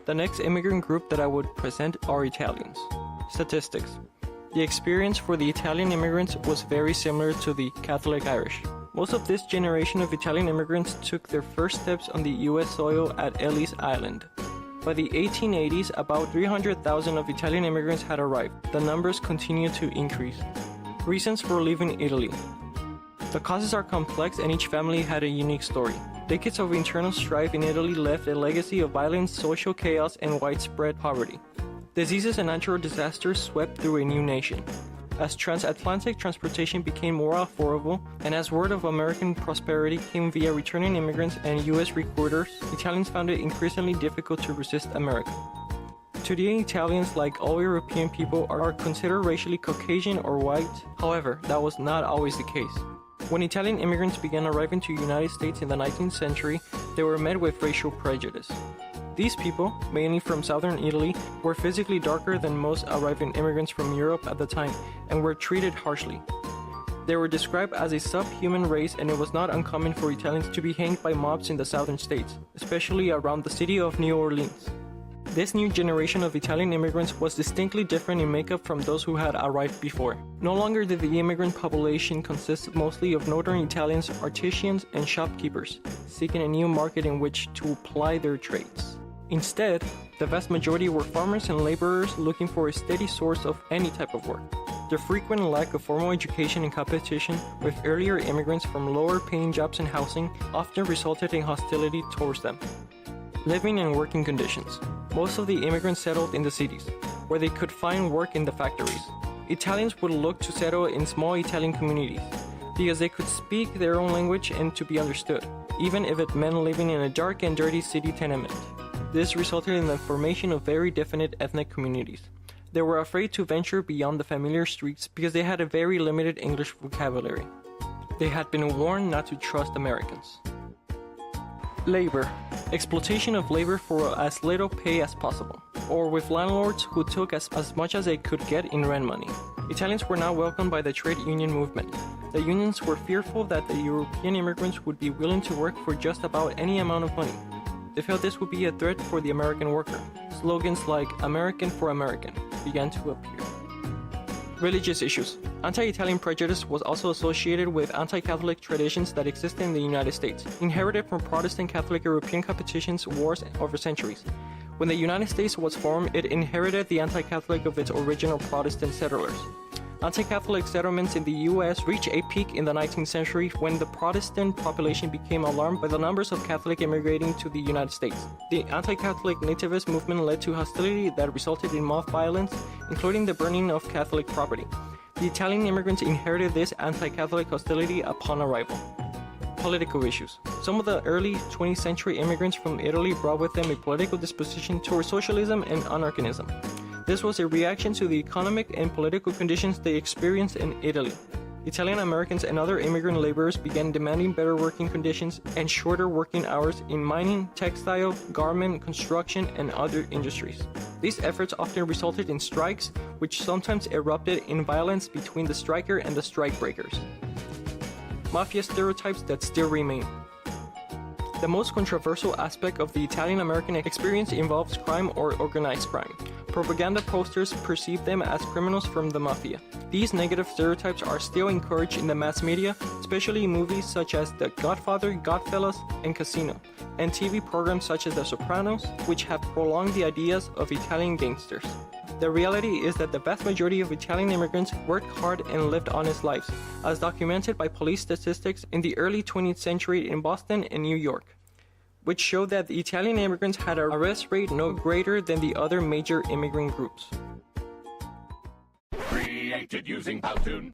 The next immigrant group that I would present are Italians. Statistics. The experience for the Italian immigrants was very similar to the Catholic Irish. Most of this generation of Italian immigrants took their first steps on the US soil at Ellis Island. By the 1880s, about 300,000 of Italian immigrants had arrived. The numbers continue to increase. Reasons for leaving Italy. The causes are complex and each family had a unique story. Decades of internal strife in Italy left a legacy of violence, social chaos, and widespread poverty. Diseases and natural disasters swept through a new nation. As transatlantic transportation became more affordable, and as word of American prosperity came via returning immigrants and US recruiters, Italians found it increasingly difficult to resist America. Today, Italians, like all European people, are considered racially Caucasian or white. However, that was not always the case. When Italian immigrants began arriving to the United States in the 19th century, they were met with racial prejudice. These people, mainly from southern Italy, were physically darker than most arriving immigrants from Europe at the time and were treated harshly. They were described as a subhuman race, and it was not uncommon for Italians to be hanged by mobs in the southern states, especially around the city of New Orleans. This new generation of Italian immigrants was distinctly different in makeup from those who had arrived before. No longer did the immigrant population consist mostly of northern Italians, artisans, and shopkeepers, seeking a new market in which to ply their trades. Instead, the vast majority were farmers and laborers looking for a steady source of any type of work. The frequent lack of formal education and competition with earlier immigrants from lower-paying jobs and housing often resulted in hostility towards them. Living and working conditions. Most of the immigrants settled in the cities, where they could find work in the factories. Italians would look to settle in small Italian communities, because they could speak their own language and to be understood, even if it meant living in a dark and dirty city tenement. This resulted in the formation of very definite ethnic communities. They were afraid to venture beyond the familiar streets because they had a very limited English vocabulary. They had been warned not to trust Americans. Labor. Exploitation of labor for as little pay as possible, or with landlords who took as much as they could get in rent money. Italians were not welcomed by the trade union movement. The unions were fearful that the European immigrants would be willing to work for just about any amount of money. They felt this would be a threat for the American worker. Slogans like "American for American" began to appear. Religious issues. Anti-Italian prejudice was also associated with anti-Catholic traditions that existed in the United States, inherited from Protestant Catholic European competitions wars over centuries. When the United States was formed, it inherited the anti-Catholic of its original Protestant settlers. Anti-Catholic settlements in the U.S. reached a peak in the 19th century when the Protestant population became alarmed by the numbers of Catholics immigrating to the United States. The anti-Catholic nativist movement led to hostility that resulted in mob violence, including the burning of Catholic property. The Italian immigrants inherited this anti-Catholic hostility upon arrival. Political issues. Some of the early 20th century immigrants from Italy brought with them a political disposition towards socialism and anarchism. This was a reaction to the economic and political conditions they experienced in Italy. Italian Americans and other immigrant laborers began demanding better working conditions and shorter working hours in mining, textile, garment, construction, and other industries. These efforts often resulted in strikes, which sometimes erupted in violence between the striker and the strikebreakers. Mafia stereotypes that still remain. The most controversial aspect of the Italian-American experience involves crime or organized crime. Propaganda posters perceive them as criminals from the mafia. These negative stereotypes are still encouraged in the mass media, especially in movies such as The Godfather, Godfellas, and Casino, and TV programs such as The Sopranos, which have prolonged the ideas of Italian gangsters. The reality is that the vast majority of Italian immigrants worked hard and lived honest lives, as documented by police statistics in the early 20th century in Boston and New York, which showed that the Italian immigrants had an arrest rate no greater than the other major immigrant groups. Created using Powtoon.